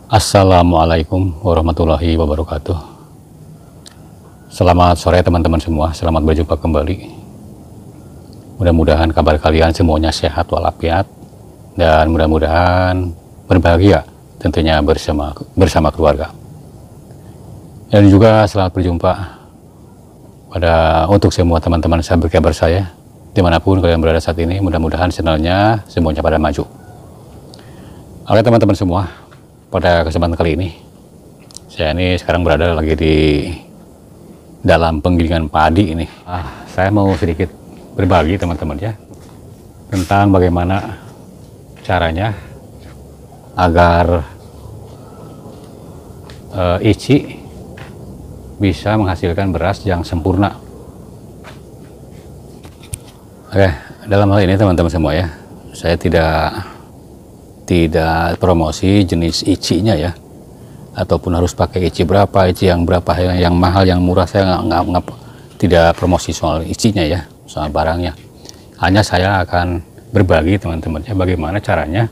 Assalamualaikum warahmatullahi wabarakatuh. Selamat sore teman-teman semua, selamat berjumpa kembali. Mudah-mudahan kabar kalian semuanya sehat walafiat dan mudah-mudahan berbahagia tentunya bersama keluarga. Dan juga selamat berjumpa untuk semua teman-teman sahabat kabar saya dimanapun kalian berada saat ini. Mudah-mudahan channelnya semuanya pada maju. Oke teman-teman semua, pada kesempatan kali ini saya ini sekarang berada lagi di dalam penggilingan padi ini. Saya mau sedikit berbagi teman-teman ya tentang bagaimana caranya agar Ici bisa menghasilkan beras yang sempurna. Oke, dalam hal ini teman-teman semua ya, saya tidak promosi jenis Ici-nya ya, ataupun harus pakai Ici berapa, Ici yang berapa, yang mahal, yang murah. Saya tidak promosi soal Ici-nya ya, soal barangnya. Hanya saya akan berbagi teman-teman ya bagaimana caranya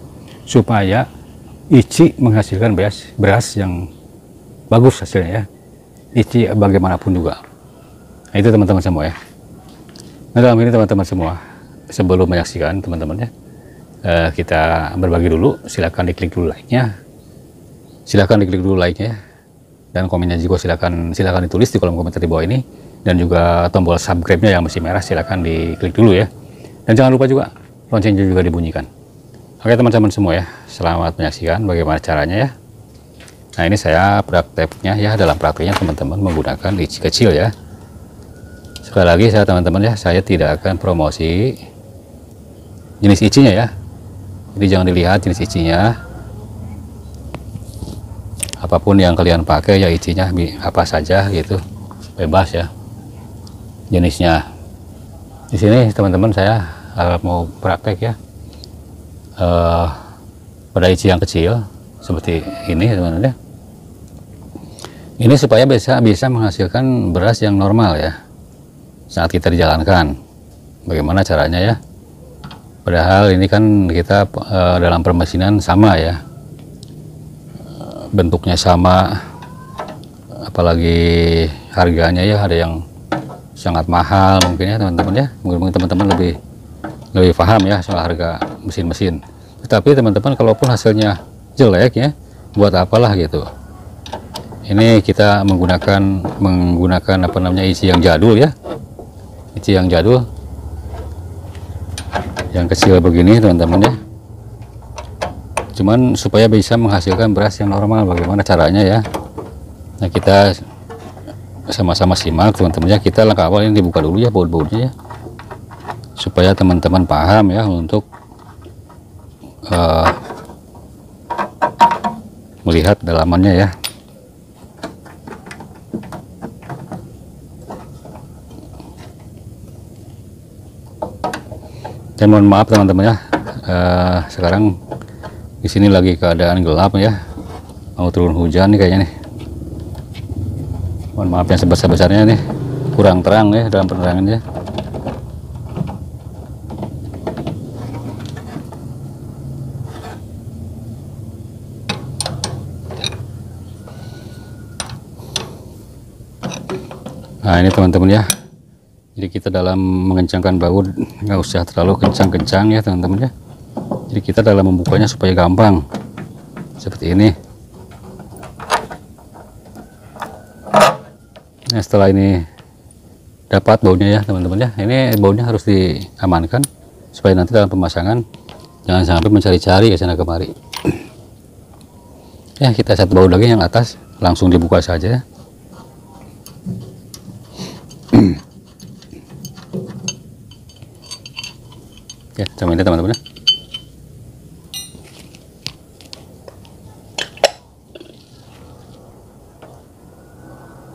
supaya Ici menghasilkan beras yang bagus hasilnya ya, Ici bagaimanapun juga. Nah, itu teman-teman semua ya. Nah, dalam ini teman-teman semua, sebelum menyaksikan teman-teman ya, kita berbagi dulu. Silahkan diklik dulu like-nya, dan komennya juga silahkan ditulis di kolom komentar di bawah ini, dan juga tombol subscribe-nya yang masih merah silahkan diklik dulu ya, dan jangan lupa juga loncengnya juga dibunyikan. Oke teman-teman semua ya, selamat menyaksikan bagaimana caranya ya. Nah, ini saya prakteknya ya, dalam prakteknya teman-teman menggunakan Ici kecil ya. Sekali lagi teman-teman ya, saya tidak akan promosi jenis Ici-nya ya. Jadi jangan dilihat jenis Ici-nya, apapun yang kalian pakai ya, Ici-nya apa saja gitu, bebas ya jenisnya. Di sini teman-teman saya mau praktek ya pada Ici yang kecil seperti ini teman-teman ya. Ini supaya bisa menghasilkan beras yang normal ya saat kita dijalankan. Bagaimana caranya ya? Padahal ini kan kita dalam permesinan sama ya, bentuknya sama, apalagi harganya ya ada yang sangat mahal mungkin ya teman-teman ya. Mungkin teman-teman lebih paham ya soal harga mesin-mesin. Tetapi teman-teman kalaupun hasilnya jelek ya, buat apalah gitu. Ini kita menggunakan apa namanya, Ici yang jadul ya, Ici yang jadul yang kecil begini teman-teman ya. Cuman supaya bisa menghasilkan beras yang normal, bagaimana caranya ya. Nah, kita sama-sama simak teman-teman ya. Kita langkah awal ini dibuka dulu ya baut-bautnya ya, supaya teman-teman paham ya untuk melihat dalamannya ya. Dan mohon maaf teman-teman ya, sekarang di sini lagi keadaan gelap ya, mau turun hujan nih kayaknya nih. Mohon maaf yang sebesar-besarnya nih, kurang terang ya dalam penerangannya. Nah, ini teman-teman ya. Jadi kita dalam mengencangkan baut nggak usah terlalu kencang-kencang ya teman-teman ya. Jadi kita dalam membukanya supaya gampang seperti ini. Nah, setelah ini dapat bautnya ya teman-teman ya, ini bautnya harus diamankan supaya nanti dalam pemasangan jangan sampai mencari-cari ke sana kemari. Ya, kita satu baut lagi yang atas langsung dibuka saja ya. Ya, sama ini teman-teman ya.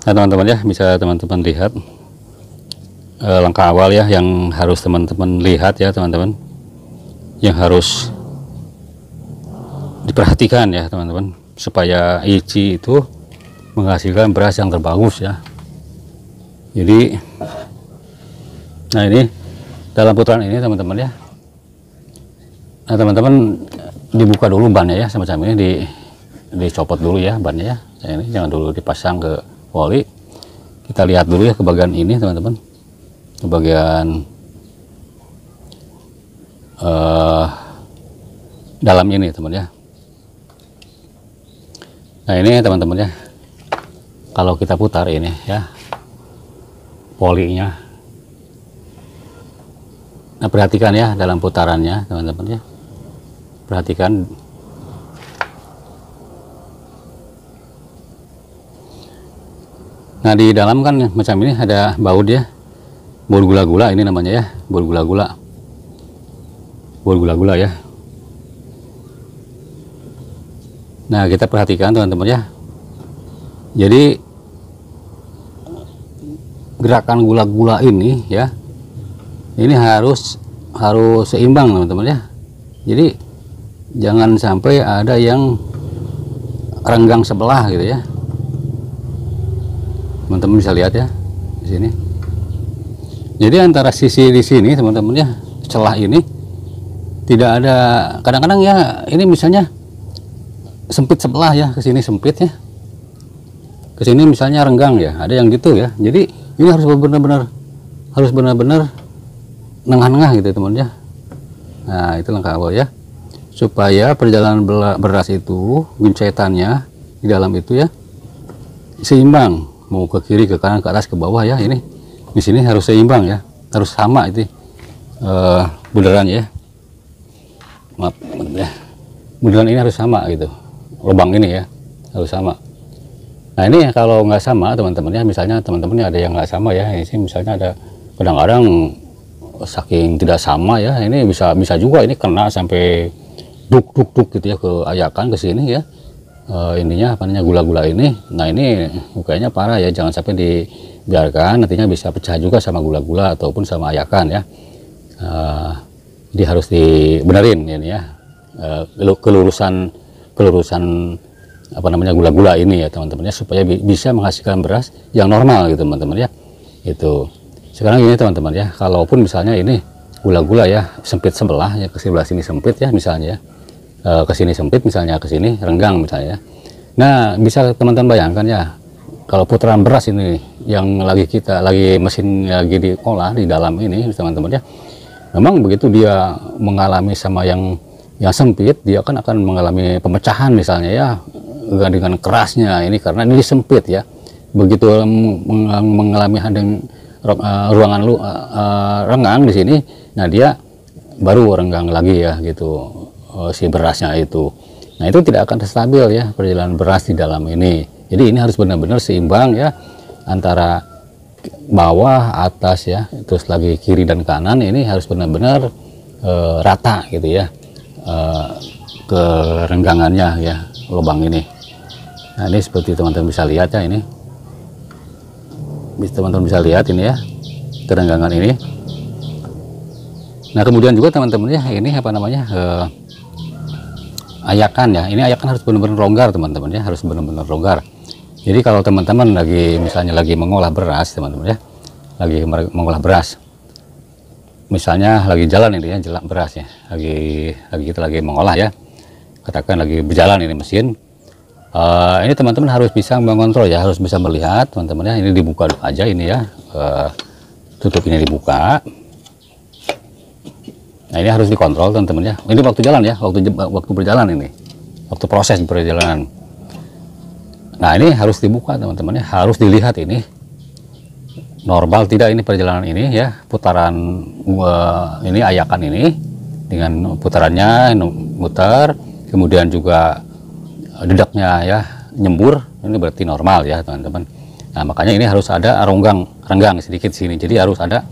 Nah teman-teman ya, bisa teman-teman lihat langkah awal ya yang harus teman-teman lihat ya teman-teman, yang harus diperhatikan ya teman-teman, supaya Ici itu menghasilkan beras yang terbagus ya. Jadi nah ini dalam putaran ini teman-teman ya, nah teman-teman dibuka dulu bannya ya semacam ini, dicopot dulu ya bannya ya. Ini jangan dulu dipasang ke oli. Kita lihat dulu ya ke bagian ini teman-teman, ke bagian dalam ini teman ya. Nah ini teman-teman ya, kalau kita putar ini ya polinya. Nah perhatikan ya dalam putarannya teman-teman ya, perhatikan. Nah di dalam kan macam ini ada baut ya, baut gula-gula ini namanya ya, baut gula-gula, baut gula-gula ya. Nah kita perhatikan teman-teman ya, jadi gerakan gula-gula ini ya, ini harus seimbang teman-teman ya. Jadi jangan sampai ada yang renggang sebelah gitu ya. Teman-teman bisa lihat ya di sini. Jadi antara sisi di sini teman-teman ya, celah ini tidak ada, kadang-kadang ya ini misalnya sempit sebelah ya, ke sini sempit ya, ke sini misalnya renggang ya, ada yang gitu ya. Jadi ini harus benar-benar nengah-nengah gitu teman ya. Nah itu langkah awal ya, supaya perjalanan beras itu guncetannya di dalam itu ya seimbang, mau ke kiri, ke kanan, ke atas, ke bawah ya. Ini di sini harus seimbang ya, harus sama itu bundarannya ya. Maaf ya, bundaran ini harus sama gitu, lubang ini ya harus sama. Nah ini kalau nggak sama teman-teman ya, misalnya teman-teman ada yang nggak sama ya, ini misalnya ada kadang-kadang saking tidak sama ya, ini bisa juga ini kena sampai duk gitu ya, ke ayakan ke sini ya, ininya apa namanya, gula-gula ini. Nah ini kayaknya parah ya, jangan sampai dibiarkan, nantinya bisa pecah juga sama gula-gula ataupun sama ayakan ya. Jadi harus dibenerin ini ya, kelurusan apa namanya, gula-gula ini ya teman-teman ya, supaya bisa menghasilkan beras yang normal gitu teman-teman ya. Itu sekarang ini teman-teman ya, kalaupun misalnya ini gula-gula ya sempit sebelah ya, ke sebelah sini sempit ya misalnya ya, ke sini sempit misalnya, ke sini renggang misalnya ya. Nah bisa teman-teman bayangkan ya, kalau putaran beras ini yang lagi mesin lagi diolah di dalam ini teman-teman ya, memang begitu dia mengalami sama yang sempit, dia akan mengalami pemecahan misalnya ya, dengan kerasnya ini, karena ini sempit ya. Begitu mengalami ruangan renggang di sini, nah dia baru renggang lagi ya gitu, si berasnya itu. Nah itu tidak akan stabil ya perjalanan beras di dalam ini. Jadi ini harus benar-benar seimbang ya, antara bawah, atas ya, terus lagi kiri dan kanan, ini harus benar-benar rata gitu ya, kerenggangannya ya, lubang ini. Nah ini seperti teman-teman bisa lihat ya, ini teman-teman bisa lihat ini ya, kerenggangan ini. Nah kemudian juga teman-teman ya, ini apa namanya, ayakan ya, ini ayakan harus benar-benar longgar teman-teman ya, harus benar-benar longgar. Jadi kalau teman-teman misalnya lagi mengolah beras teman-teman ya, lagi mengolah beras, misalnya lagi jalan ini ya, jalan beras ya, kita lagi mengolah ya, katakan lagi berjalan ini mesin. Ini teman-teman harus bisa mengontrol ya, harus bisa melihat teman-teman ya. Ini dibuka aja ini ya, tutup ini dibuka. Nah ini harus dikontrol teman-teman ya. Ini waktu jalan ya, waktu berjalan ini, waktu proses perjalanan. Nah ini harus dibuka teman-teman ya, harus dilihat ini normal tidak ini perjalanan ini ya, putaran ini ayakan ini dengan putarannya muter, kemudian juga dedaknya ya nyembur, ini berarti normal ya teman-teman. Nah makanya ini harus ada renggang sedikit sini, jadi harus ada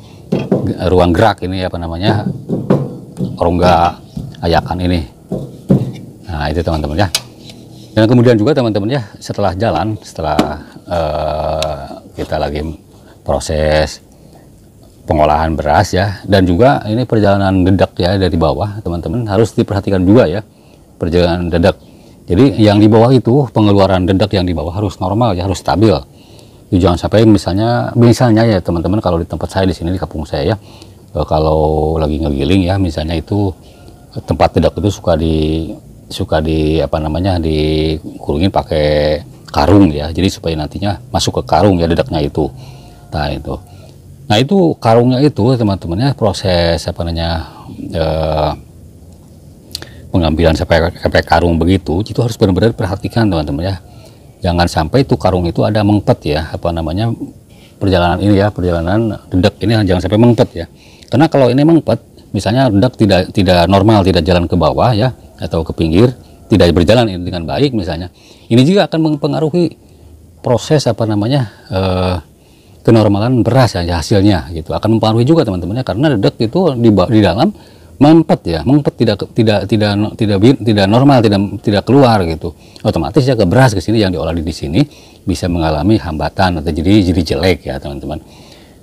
ruang gerak ini apa namanya, rongga ayakan ini. Nah itu teman-teman ya. Dan kemudian juga teman-teman ya, setelah kita lagi proses pengolahan beras ya, dan juga ini perjalanan dedak ya dari bawah teman-teman, harus diperhatikan juga ya perjalanan dedak. Jadi yang di bawah itu, pengeluaran dedak yang di bawah harus normal ya, harus stabil. Jadi jangan sampai misalnya ya teman-teman, kalau di tempat saya di sini di kampung saya ya, kalau lagi ngegiling ya misalnya, itu tempat dedak itu suka suka di apa namanya dikurungin pakai karung ya, jadi supaya nantinya masuk ke karung ya dedaknya itu. Nah itu karungnya itu teman-temannya, proses apa namanya pengambilan sampai karung begitu itu harus benar-benar perhatikan teman-teman ya. Jangan sampai itu karung itu ada mengpet ya, apa namanya perjalanan ini ya, perjalanan dedak ini jangan sampai mengpet ya. Karena kalau ini mengpet, misalnya dedak tidak normal, tidak jalan ke bawah ya, atau ke pinggir, tidak berjalan dengan baik misalnya, ini juga akan mempengaruhi proses apa namanya kenormalan beras ya hasilnya gitu, akan mempengaruhi juga teman-temannya, karena dedak itu di dalam mempet ya, mempet tidak normal, tidak keluar gitu, otomatis ya ke beras ke sini yang diolah di sini bisa mengalami hambatan atau jadi jelek ya teman-teman.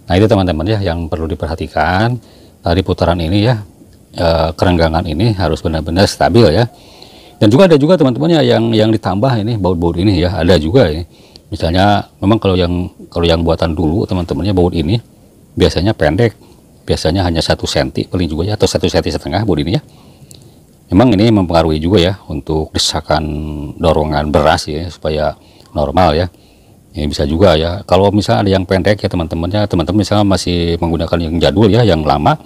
Nah itu teman-teman ya yang perlu diperhatikan dari putaran ini ya, kerenggangan ini harus benar-benar stabil ya. Dan juga ada juga teman-teman ya yang ditambah ini baut-baut ini ya, ada juga ini. Misalnya memang kalau yang buatan dulu teman-temannya baut ini biasanya pendek, biasanya hanya 1 cm paling juga ya, atau 1,5 cm baut ini ya. Memang ini mempengaruhi juga ya untuk desakan dorongan beras ya supaya normal ya. Ini bisa juga ya. Kalau misalnya ada yang pendek ya teman-temannya, teman-teman misalnya masih menggunakan yang jadul ya, yang lama,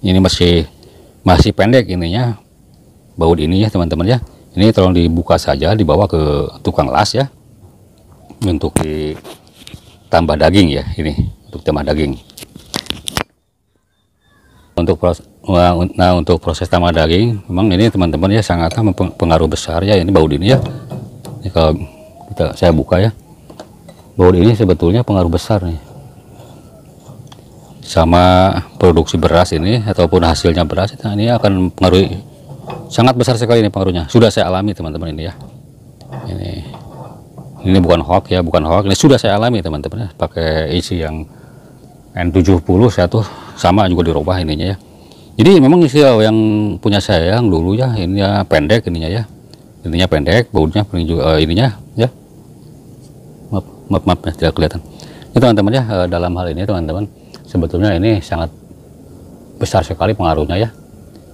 ini masih pendek ininya baut ini ya teman-teman ya. Ini tolong dibuka saja, dibawa ke tukang las ya, untuk ditambah daging ya, ini untuk tambah daging. Untuk proses tambah daging, memang ini teman-teman ya sangat mempengaruhi besar ya ini baut ini ya. Ini kalau saya buka ya, baut ini sebetulnya pengaruh besar nih sama produksi beras ini ataupun hasilnya beras. Nah, ini akan mempengaruhi sangat besar sekali ini pengaruhnya. Sudah saya alami teman-teman ini ya. Ini bukan hoax ya, bukan hoax. Ini sudah saya alami teman-teman ya. Pakai isi yang N70 saya tuh sama juga dirubah ininya ya. Jadi memang isi yang punya saya yang dulu ya, ininya pendek ininya ya. Ininya pendek, bautnya paling juga ininya ya. Maaf ya, tidak kelihatan. Ini teman-teman ya, dalam hal ini teman-teman sebetulnya ini sangat besar sekali pengaruhnya ya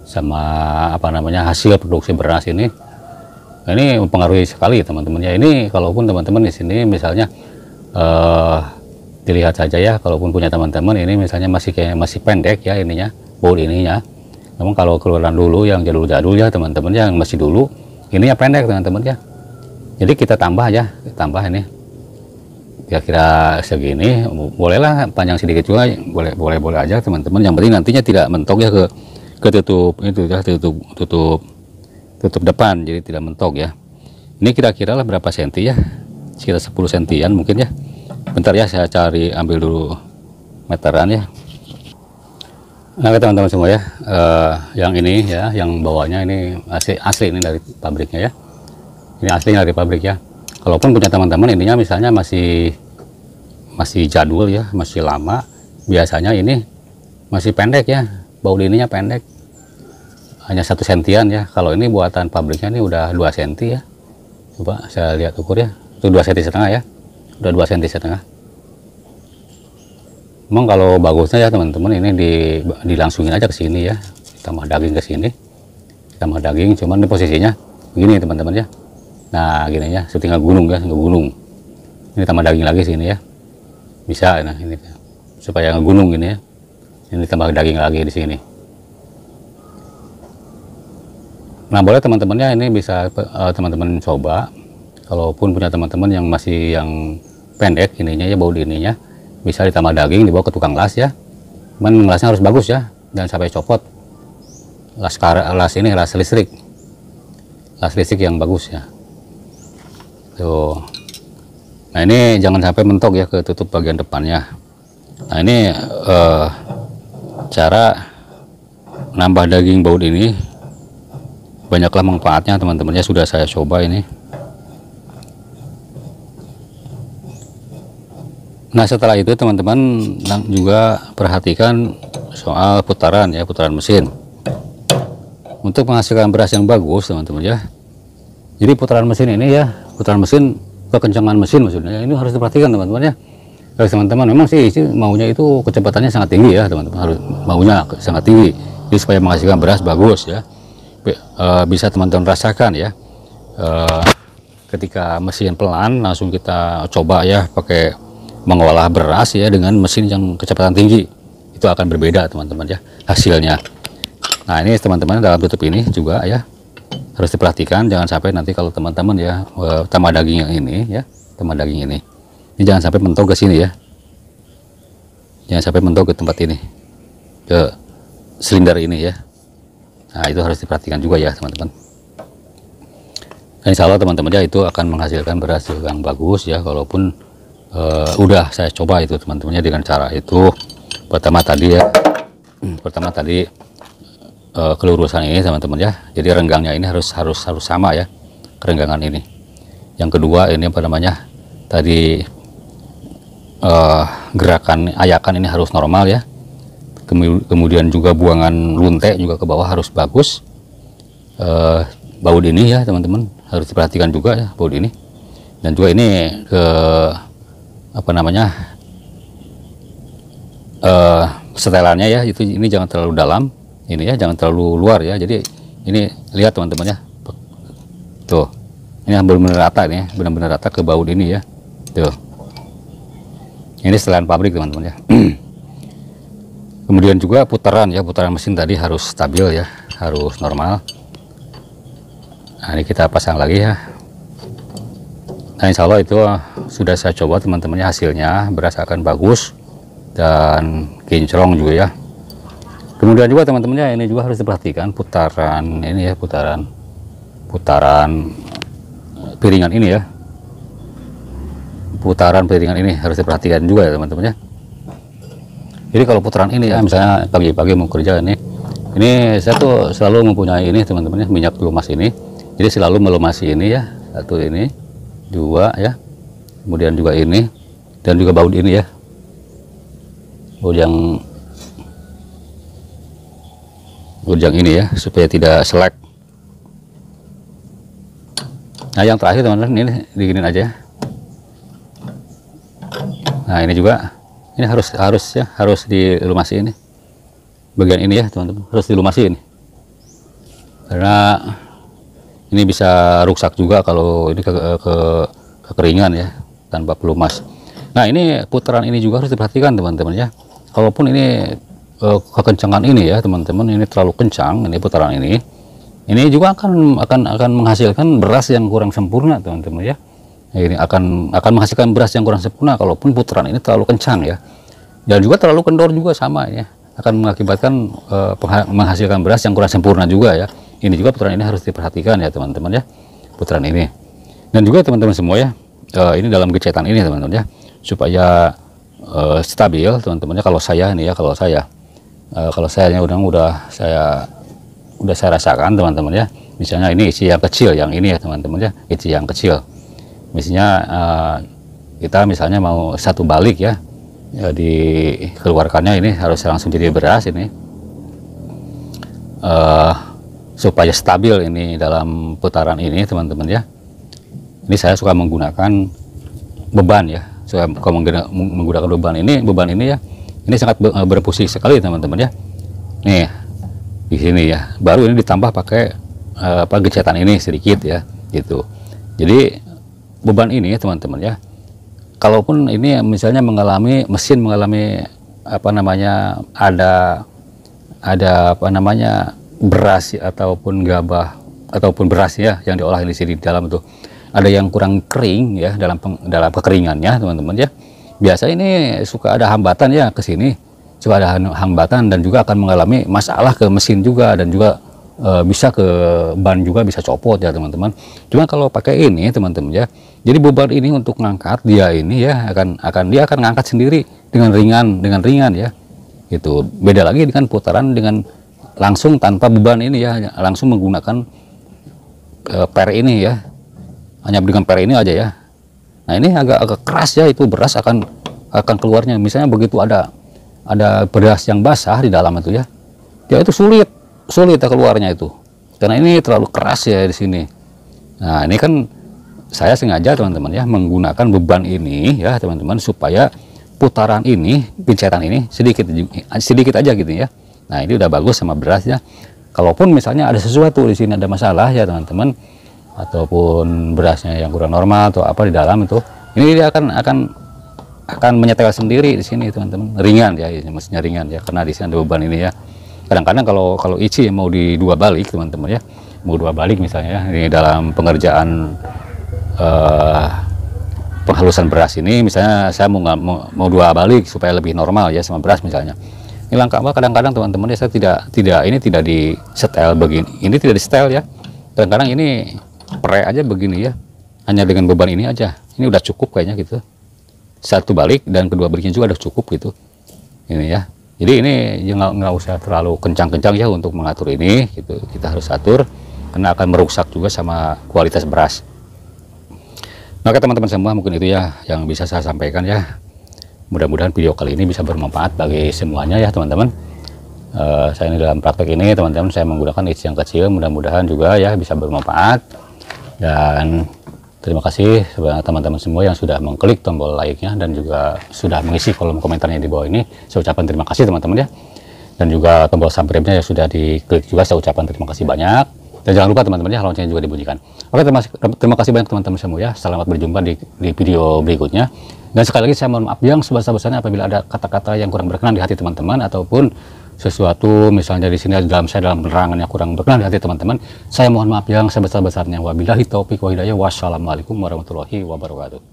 sama apa namanya hasil produksi beras ini mempengaruhi sekali teman-teman ya. Ini kalaupun teman-teman di sini misalnya dilihat saja ya, kalaupun punya teman-teman ini misalnya masih pendek ya ininya, baut ininya. Memang kalau keluaran dulu yang jadul-jadul ya teman-teman yang masih dulu ininya pendek teman-teman ya. Jadi kita tambah ya, tambah ini kira-kira segini, bolehlah panjang sedikit juga, boleh aja teman-teman. Yang penting nantinya tidak mentok ya ke tutup itu ya, tutup depan, jadi tidak mentok ya. Ini kira-kira lah berapa senti ya, sekitar 10 sentian mungkin ya. Bentar ya, saya ambil dulu meteran ya. Nah teman-teman semua ya, yang ini ya, yang bawahnya ini asli ini dari pabriknya ya. Ini asli dari pabrik ya. Kalaupun punya teman-teman ininya misalnya masih jadul ya, masih lama, biasanya ini masih pendek ya, baut ininya pendek, hanya 1 sentian ya. Kalau ini buatan pabriknya ini udah 2 senti ya. Coba saya lihat ukur ya, itu 2,5 cm ya, udah 2,5 cm. Memang kalau bagusnya ya teman-teman ini dilangsungin aja ke sini ya, tambah daging ke sini, tambah daging. Cuman di posisinya begini teman-teman ya. Nah gini ya, setinggal gunung ya, gunung. Ini tambah daging lagi sini ya, bisa. Nah ini supaya ngegunung gini ya, ini tambah daging lagi di sini. Nah boleh teman-temannya ini bisa teman-teman coba. Kalaupun punya teman-teman yang masih yang pendek ininya ya, baut ininya, bisa ditambah daging, dibawa ke tukang las ya. Cuman lasnya harus bagus ya, dan sampai copot. Las listrik, las listrik yang bagus ya. Tuh. Nah ini jangan sampai mentok ya ke tutup bagian depannya. Nah ini cara nambah daging baut ini banyaklah manfaatnya teman-temannya, sudah saya coba ini. Nah setelah itu teman-teman juga perhatikan soal putaran ya, putaran mesin untuk menghasilkan beras yang bagus teman-teman ya. Jadi putaran mesin ini ya, putaran mesin, kekencangan mesin maksudnya ini harus diperhatikan teman-teman ya. Kalau teman-teman memang sih maunya itu kecepatannya sangat tinggi ya teman-teman, harus maunya sangat tinggi jadi supaya menghasilkan beras bagus ya. bisa teman-teman rasakan ya, ketika mesin pelan langsung kita coba ya pakai mengolah beras ya dengan mesin yang kecepatan tinggi, itu akan berbeda teman-teman ya hasilnya. Nah ini teman-teman dalam tutup ini juga ya harus diperhatikan, jangan sampai nanti kalau teman-teman ya tambah daging yang ini ya, tambah daging ini jangan sampai mentok ke sini ya, jangan sampai mentok ke tempat ini, ke silinder ini ya. Nah itu harus diperhatikan juga ya teman-teman. Insya Allah teman-teman ya itu akan menghasilkan beras yang bagus ya, walaupun udah saya coba itu teman-temannya dengan cara itu. Pertama tadi ya, kelurusan ini teman-teman ya, jadi renggangnya ini harus sama ya, kerenggangan ini. Yang kedua ini apa namanya tadi, gerakan ayakan ini harus normal ya. Kemudian juga buangan lunte juga ke bawah harus bagus. Baut ini ya teman-teman harus diperhatikan juga ya, baut ini. Dan juga ini ke apa namanya setelannya ya, itu ini jangan terlalu dalam, ini ya jangan terlalu luar ya. Jadi ini lihat teman-teman ya, tuh ini benar-benar rata nih, benar-benar rata ke baut ini ya, tuh ini setelan pabrik teman-teman ya. Kemudian juga putaran ya, putaran mesin tadi harus stabil ya, harus normal. Nah ini kita pasang lagi ya. Nah insya Allah itu sudah saya coba teman-temannya, hasilnya beras akan bagus dan kinclong juga ya. Kemudian juga teman-temannya ini juga harus diperhatikan putaran ini ya, putaran piringan ini ya, putaran piringan ini harus diperhatikan juga ya teman-temannya. Jadi kalau putaran ini ya, misalnya pagi-pagi mau kerja ini saya tuh selalu mempunyai ini teman-temannya, minyak pelumas ini. Jadi selalu melumasi ini ya, satu ini, dua ya, kemudian juga ini, dan juga baut ini ya, baut yang ini ya, supaya tidak selek. Nah yang terakhir teman-teman ini diginin aja. Nah ini juga, ini harus dilumasi ini, bagian ini ya teman-teman, harus dilumasi ini, karena ini bisa rusak juga kalau ini kekeringan ya tanpa pelumas. Nah ini putaran ini juga harus diperhatikan teman-teman ya. Kalaupun ini kekencangan ini ya teman-teman, ini terlalu kencang, ini putaran ini juga akan menghasilkan beras yang kurang sempurna teman-teman ya. Ini akan menghasilkan beras yang kurang sempurna kalaupun putaran ini terlalu kencang ya. Dan juga terlalu kendor juga sama ya, akan mengakibatkan menghasilkan beras yang kurang sempurna juga ya. Ini juga putaran ini harus diperhatikan ya teman-teman ya, putaran ini. Dan juga teman-teman semua ya, ini dalam gecetan ini teman-teman ya, supaya stabil teman-teman ya. Kalau saya ini ya, kalau saya udah saya rasakan teman-teman ya. Misalnya ini isi yang kecil, yang ini ya teman-teman ya, isi yang kecil. Misalnya kita misalnya mau satu balik ya, dikeluarkannya ini harus langsung jadi beras ini. Supaya stabil ini dalam putaran ini teman-teman ya, ini saya suka menggunakan beban ya, menggunakan beban ini ya, ini sangat berfungsi sekali teman-teman ya. Nih di sini ya, baru ini ditambah pakai gecetan ini sedikit ya gitu. Jadi beban ini teman-teman ya, kalaupun ini misalnya mesin mengalami apa namanya, ada apa namanya beras ataupun gabah ataupun beras ya yang diolah di sini di dalam itu ada yang kurang kering ya, dalam kekeringannya teman-teman ya. Biasa ini suka ada hambatan ya ke sini, suka ada hambatan dan juga akan mengalami masalah ke mesin juga, dan juga bisa ke ban juga bisa copot ya teman-teman. Cuma kalau pakai ini teman-teman ya, jadi beban ini untuk ngangkat dia ini ya dia akan ngangkat sendiri dengan ringan ya. Itu beda lagi dengan putaran dengan langsung tanpa beban ini ya, langsung menggunakan per ini ya, hanya dengan per ini aja ya. Nah ini agak keras ya, itu beras akan keluarnya. Misalnya begitu ada beras yang basah di dalam itu ya, dia itu sulit keluarnya itu, karena ini terlalu keras ya di sini. Nah ini kan saya sengaja teman-teman ya menggunakan beban ini ya teman-teman, supaya putaran ini, pincetan ini sedikit aja gitu ya. Nah ini udah bagus sama berasnya. kalaupun misalnya ada sesuatu di sini, ada masalah ya teman-teman, ataupun berasnya yang kurang normal atau apa di dalam itu, ini dia akan menyetel sendiri di sini teman-teman, ringan ya, ini maksudnya ringan ya, karena di sini ada beban ini ya. Kadang-kadang kalau ICI mau di dua balik teman-teman ya, mau dua balik misalnya ya, ini dalam pengerjaan penghalusan beras ini, misalnya saya mau dua balik supaya lebih normal ya sama beras misalnya. Ini langkah apa, kadang-kadang teman-teman ya, saya tidak di setel begini, ini tidak di setel ya. Kadang-kadang ini pre aja begini ya, hanya dengan beban ini aja, ini udah cukup kayaknya gitu. Satu balik dan kedua baliknya juga udah cukup gitu ini ya. Jadi ini nggak usah terlalu kencang-kencang ya untuk mengatur ini gitu, kita harus atur karena akan merusak juga sama kualitas beras. Oke teman-teman semua, mungkin itu ya yang bisa saya sampaikan ya. Mudah-mudahan video kali ini bisa bermanfaat bagi semuanya ya teman-teman. Saya ini dalam praktek ini teman-teman, saya menggunakan ICI yang kecil, mudah-mudahan juga ya bisa bermanfaat. Dan terima kasih teman-teman semua yang sudah mengklik tombol like-nya dan juga sudah mengisi kolom komentarnya di bawah ini. Saya ucapkan terima kasih teman-teman ya. Dan juga tombol subscribe-nya yang sudah diklik juga, saya ucapkan terima kasih banyak. Dan jangan lupa teman-teman ya, loncengnya juga dibunyikan. Oke, terima kasih banyak teman-teman semua ya. Selamat berjumpa di video berikutnya. Dan sekali lagi saya mohon maaf yang sebesar-besarnya apabila ada kata-kata yang kurang berkenan di hati teman-teman, ataupun sesuatu misalnya di sini dalam penerangan yang kurang berkenan di hati teman-teman. Saya mohon maaf yang sebesar-besarnya. Wabillahi taufiq wa hidayah. Wassalamualaikum warahmatullahi wabarakatuh.